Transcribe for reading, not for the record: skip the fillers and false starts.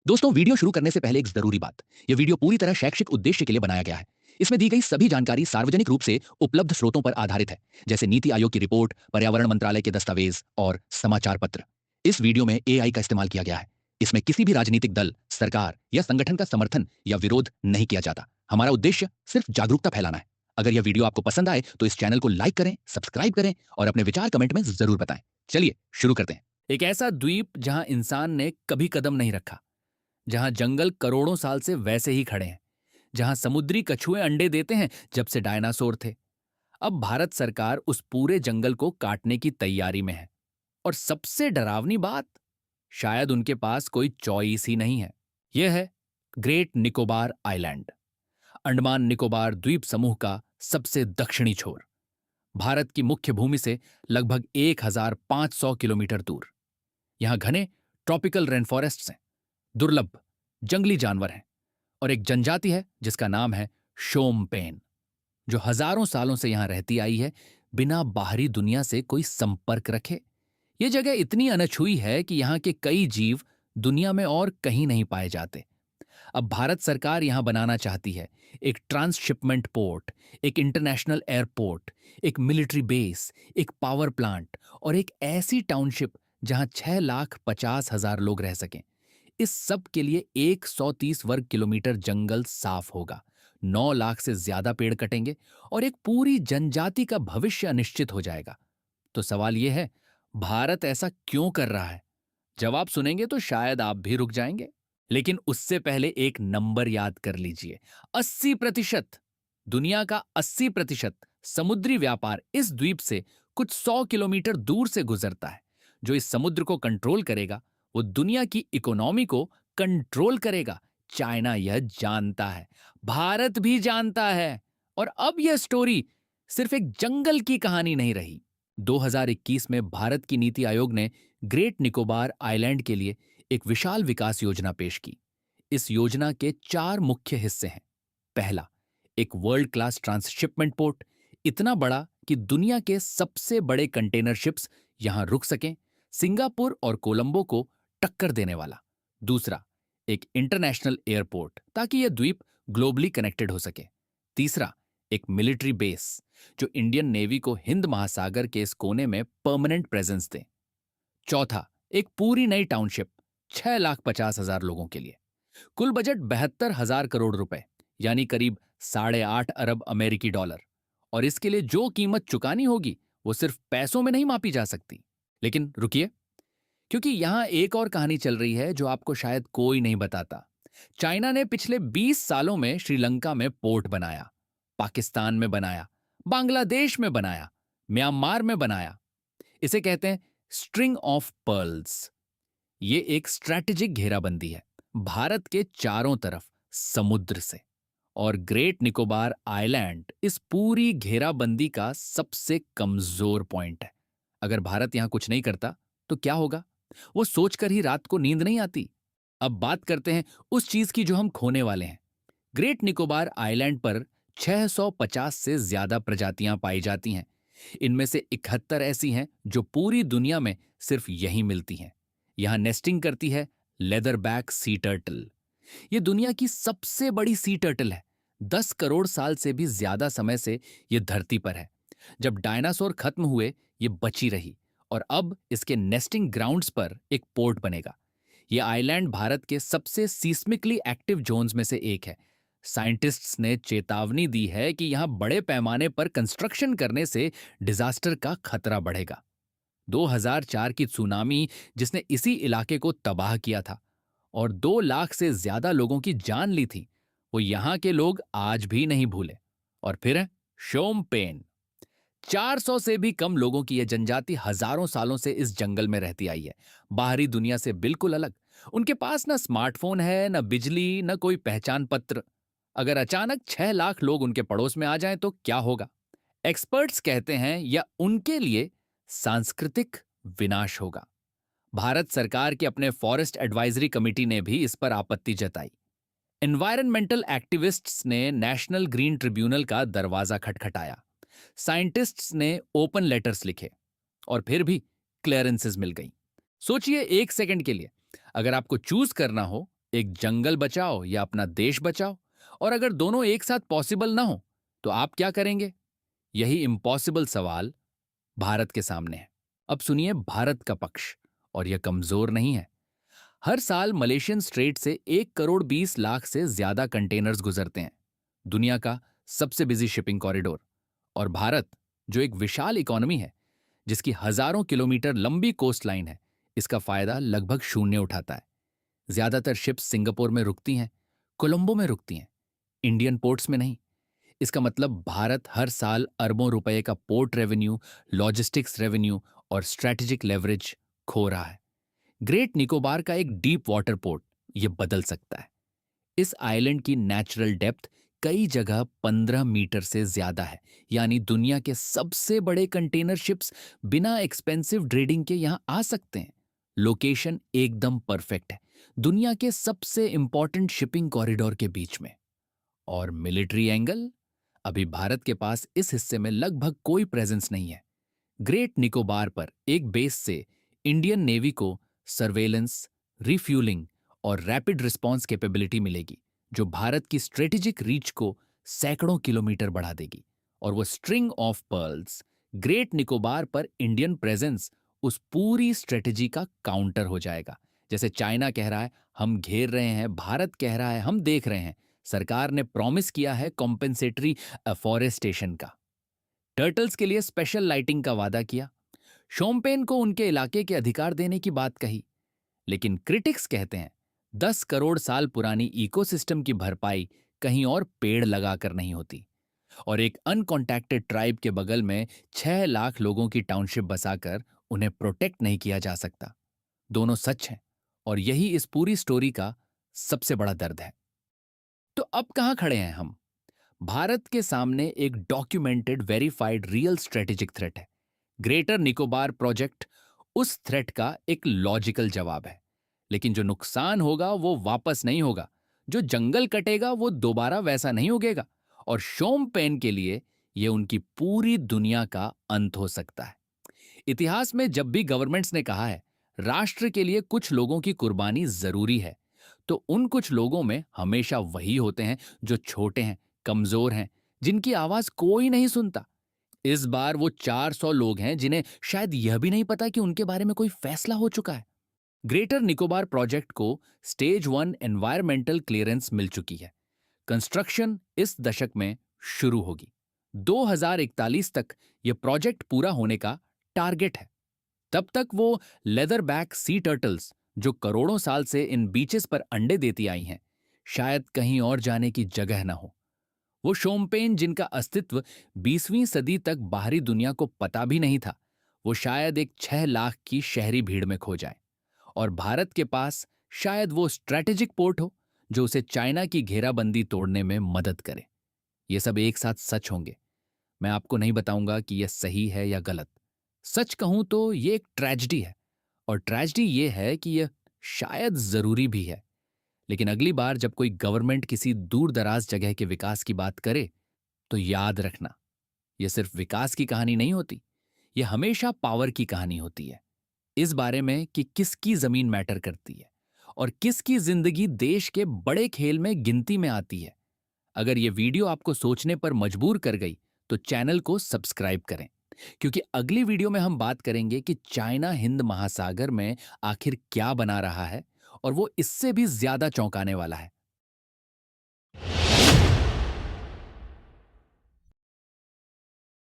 दोस्तों, वीडियो शुरू करने से पहले एक जरूरी बात। यह वीडियो पूरी तरह शैक्षिक उद्देश्य के लिए बनाया गया है। इसमें दी गई सभी जानकारी सार्वजनिक रूप से उपलब्ध स्रोतों पर आधारित है, जैसे नीति आयोग की रिपोर्ट, पर्यावरण मंत्रालय के दस्तावेज और समाचार पत्र। इस वीडियो में एआई का इस्तेमाल किया गया है। इसमें किसी भी राजनीतिक दल, सरकार या संगठन का समर्थन या विरोध नहीं किया जाता। हमारा उद्देश्य सिर्फ जागरूकता फैलाना है। अगर यह वीडियो आपको पसंद आए तो इस चैनल को लाइक करें, सब्सक्राइब करें और अपने विचार कमेंट में जरूर बताएं। चलिए शुरू करते हैं। एक ऐसा द्वीप जहां इंसान ने कभी कदम नहीं रखा, जहां जंगल करोड़ों साल से वैसे ही खड़े हैं, जहां समुद्री कछुए अंडे देते हैं जब से डायनासोर थे। अब भारत सरकार उस पूरे जंगल को काटने की तैयारी में है। और सबसे डरावनी बात, शायद उनके पास कोई चॉइस ही नहीं है। यह है ग्रेट निकोबार आइलैंड, अंडमान निकोबार द्वीप समूह का सबसे दक्षिणी छोर, भारत की मुख्य भूमि से लगभग 1500 किलोमीटर दूर। यहां घने ट्रॉपिकल रेन फॉरेस्ट्स हैं, दुर्लभ जंगली जानवर हैं और एक जनजाति है जिसका नाम है शोमपेन, जो हजारों सालों से यहां रहती आई है, बिना बाहरी दुनिया से कोई संपर्क रखे। यह जगह इतनी अनछुई है कि यहां के कई जीव दुनिया में और कहीं नहीं पाए जाते। अब भारत सरकार यहां बनाना चाहती है एक ट्रांसशिपमेंट पोर्ट, एक इंटरनेशनल एयरपोर्ट, एक मिलिट्री बेस, एक पावर प्लांट और एक ऐसी टाउनशिप जहां 6,50,000 लोग रह सकें। इस सब के लिए 130 वर्ग किलोमीटर जंगल साफ होगा, 9 लाख से ज्यादा पेड़ कटेंगे और एक पूरी जनजाति का भविष्य अनिश्चित हो जाएगा। तो सवाल यह है, भारत ऐसा क्यों कर रहा है? जवाब सुनेंगे तो शायद आप भी रुक जाएंगे। लेकिन उससे पहले एक नंबर याद कर लीजिए। 80%, दुनिया का 80% समुद्री व्यापार इस द्वीप से कुछ 100 किलोमीटर दूर से गुजरता है। जो इस समुद्र को कंट्रोल करेगा वो दुनिया की इकोनॉमी को कंट्रोल करेगा। चाइना यह जानता है, भारत भी जानता है। और अब यह स्टोरी सिर्फ एक जंगल की कहानी नहीं रही। 2021 में भारत की नीति आयोग ने ग्रेट निकोबार आइलैंड के लिए एक विशाल विकास योजना पेश की। इस योजना के 4 मुख्य हिस्से हैं। पहला, एक वर्ल्ड क्लास ट्रांसशिपमेंट पोर्ट, इतना बड़ा कि दुनिया के सबसे बड़े कंटेनर शिप्स यहां रुक सकें, सिंगापुर और कोलंबो को टक्कर देने वाला। दूसरा, एक इंटरनेशनल एयरपोर्ट, ताकि यह द्वीप ग्लोबली कनेक्टेड हो सके। तीसरा, एक मिलिट्री बेस, जो इंडियन नेवी को हिंद महासागर के इस कोने में परमानेंट प्रेजेंस दे। चौथा, एक पूरी नई टाउनशिप 6,50,000 लोगों के लिए। कुल बजट 72,000 करोड़ रुपए, यानी करीब 8.5 अरब अमेरिकी डॉलर। और इसके लिए जो कीमत चुकानी होगी वो सिर्फ पैसों में नहीं मापी जा सकती। लेकिन रुकिए, क्योंकि यहां एक और कहानी चल रही है जो आपको शायद कोई नहीं बताता। चाइना ने पिछले 20 सालों में श्रीलंका में पोर्ट बनाया, पाकिस्तान में बनाया, बांग्लादेश में बनाया, म्यांमार में बनाया। इसे कहते हैं स्ट्रिंग ऑफ पर्ल्स। ये एक स्ट्रैटेजिक घेराबंदी है, भारत के चारों तरफ समुद्र से। और ग्रेट निकोबार आइलैंड इस पूरी घेराबंदी का सबसे कमजोर पॉइंट है। अगर भारत यहां कुछ नहीं करता तो क्या होगा, वो सोचकर ही रात को नींद नहीं आती। अब बात करते हैं उस चीज की जो हम खोने वाले हैं। ग्रेट निकोबार आइलैंड पर 650 से ज्यादा प्रजातियां पाई जाती हैं। इनमें से 71 ऐसी हैं जो पूरी दुनिया में सिर्फ यहीं मिलती हैं। यहां नेस्टिंग करती है लेदरबैक सी टर्टल। यह दुनिया की सबसे बड़ी सी टर्टल है। 10 करोड़ साल से भी ज्यादा समय से यह धरती पर है। जब डायनासोर खत्म हुए ये बची रही और अब इसके नेस्टिंग ग्राउंड्स पर एक पोर्ट बनेगा। यह आइलैंड भारत के सबसे सीस्मिकली एक्टिव जोन्स में से एक है। साइंटिस्ट्स ने चेतावनी दी है कि यहां बड़े पैमाने पर कंस्ट्रक्शन करने से डिजास्टर का खतरा बढ़ेगा। 2004 की सुनामी जिसने इसी इलाके को तबाह किया था और 2 लाख से ज्यादा लोगों की जान ली थी, वो यहां के लोग आज भी नहीं भूले। और फिर है शोमपेन। 400 से भी कम लोगों की यह जनजाति हजारों सालों से इस जंगल में रहती आई है, बाहरी दुनिया से बिल्कुल अलग। उनके पास ना स्मार्टफोन है, ना बिजली, ना कोई पहचान पत्र। अगर अचानक 6 लाख लोग उनके पड़ोस में आ जाएं तो क्या होगा? एक्सपर्ट्स कहते हैं या उनके लिए सांस्कृतिक विनाश होगा। भारत सरकार के अपने फॉरेस्ट एडवाइजरी कमेटी ने भी इस पर आपत्ति जताई। एनवायरमेंटल एक्टिविस्ट्स ने नेशनल ग्रीन ट्रिब्यूनल का दरवाजा खटखटाया। साइंटिस्ट्स ने ओपन लेटर्स लिखे और फिर भी क्लियरेंसेस मिल गई। सोचिए एक सेकंड के लिए, अगर आपको चूज करना हो एक जंगल बचाओ या अपना देश बचाओ? और अगर दोनों एक साथ पॉसिबल ना हो तो आप क्या करेंगे? यही इम्पॉसिबल सवाल भारत के सामने है। अब सुनिए भारत का पक्ष, और यह कमजोर नहीं है। हर साल मलेशियन स्ट्रेट से 1 करोड़ 20 लाख से ज्यादा कंटेनर्स गुजरते हैं, दुनिया का सबसे बिजी शिपिंग कॉरिडोर। और भारत, जो एक विशाल इकोनॉमी है, जिसकी हजारों किलोमीटर लंबी कोस्ट लाइन है, इसका फायदा लगभग शून्य उठाता है। ज्यादातर शिप्स सिंगापुर में रुकती हैं, कोलंबो में रुकती हैं, इंडियन पोर्ट्स में नहीं। इसका मतलब भारत हर साल अरबों रुपए का पोर्ट रेवेन्यू, लॉजिस्टिक्स रेवेन्यू और स्ट्रैटेजिक लेवरेज खो रहा है। ग्रेट निकोबार का एक डीप वाटर पोर्ट ये बदल सकता है। इस आइलैंड की नेचुरल डेप्थ कई जगह 15 मीटर से ज्यादा है, यानी दुनिया के सबसे बड़े कंटेनर शिप्स बिना एक्सपेंसिव ड्रेडिंग के यहां आ सकते हैं। लोकेशन एकदम परफेक्ट है, दुनिया के सबसे इंपॉर्टेंट शिपिंग कॉरिडोर के बीच में। और मिलिट्री एंगल, अभी भारत के पास इस हिस्से में लगभग कोई प्रेजेंस नहीं है। ग्रेट निकोबार पर एक बेस से इंडियन नेवी को सर्वेलेंस, रिफ्यूलिंग और रैपिड रिस्पांस कैपेबिलिटी मिलेगी, जो भारत की स्ट्रेटेजिक रीच को सैकड़ों किलोमीटर बढ़ा देगी। और वो string of pearls, great Nicobar पर इंडियन प्रेजेंस उस पूरी स्ट्रेटेजी का काउंटर हो जाएगा। जैसे चाइना कह रहा है हम घेर रहे हैं, भारत कह रहा है हम देख रहे हैं, सरकार ने प्रॉमिस किया है कॉम्पेंसेटरी अफॉरेस्टेशन का, टर्टल्स के लिए स्पेशल लाइटिंग का वादा किया, शोम्पेन को उनके इलाके के अधिकार देने की बात कही। लेकिन क्रिटिक्स कहते हैं 10 करोड़ साल पुरानी इकोसिस्टम की भरपाई कहीं और पेड़ लगाकर नहीं होती। और एक अनकॉन्टैक्टेड ट्राइब के बगल में 6 लाख लोगों की टाउनशिप बसाकर उन्हें प्रोटेक्ट नहीं किया जा सकता। दोनों सच हैं, और यही इस पूरी स्टोरी का सबसे बड़ा दर्द है। तो अब कहां खड़े हैं हम? भारत के सामने एक documented, verified, real strategic threat है। ग्रेटर निकोबार प्रोजेक्ट उस थ्रेट का एक लॉजिकल जवाब है। लेकिन जो नुकसान होगा वो वापस नहीं होगा, जो जंगल कटेगा वो दोबारा वैसा नहीं उगेगा। और शोम्पेन के लिए यह उनकी पूरी दुनिया का अंत हो सकता है। इतिहास में जब भी गवर्नमेंट्स ने कहा है राष्ट्र के लिए कुछ लोगों की कुर्बानी जरूरी है, तो उन कुछ लोगों में हमेशा वही होते हैं जो छोटे हैं, कमजोर हैं, जिनकी आवाज कोई नहीं सुनता। इस बार वो 400 लोग हैं जिन्हें शायद यह भी नहीं पता कि उनके बारे में कोई फैसला हो चुका है। ग्रेटर निकोबार प्रोजेक्ट को स्टेज 1 एनवायरमेंटल क्लियरेंस मिल चुकी है। कंस्ट्रक्शन इस दशक में शुरू होगी। 2041 तक यह प्रोजेक्ट पूरा होने का टारगेट है। तब तक वो लेदर बैक सी टर्टल्स, जो करोड़ों साल से इन बीचेस पर अंडे देती आई हैं, शायद कहीं और जाने की जगह ना हो। वो शोम्पेन जिनका अस्तित्व 20वीं सदी तक बाहरी दुनिया को पता भी नहीं था, वो शायद एक 6 लाख की शहरी भीड़ में खो जाए। और भारत के पास शायद वो स्ट्रैटेजिक पोर्ट हो जो उसे चाइना की घेराबंदी तोड़ने में मदद करे। ये सब एक साथ सच होंगे। मैं आपको नहीं बताऊंगा कि यह सही है या गलत। सच कहूं तो ये एक ट्रेजेडी है, और ट्रेजेडी ये है कि यह शायद जरूरी भी है। लेकिन अगली बार जब कोई गवर्नमेंट किसी दूर दराज जगह के विकास की बात करे, तो याद रखना, यह सिर्फ विकास की कहानी नहीं होती, यह हमेशा पावर की कहानी होती है। इस बारे में कि किसकी जमीन मैटर करती है और किसकी जिंदगी देश के बड़े खेल में गिनती में आती है। अगर यह वीडियो आपको सोचने पर मजबूर कर गई तो चैनल को सब्सक्राइब करें, क्योंकि अगली वीडियो में हम बात करेंगे कि चाइना हिंद महासागर में आखिर क्या बना रहा है, और वो इससे भी ज्यादा चौंकाने वाला है।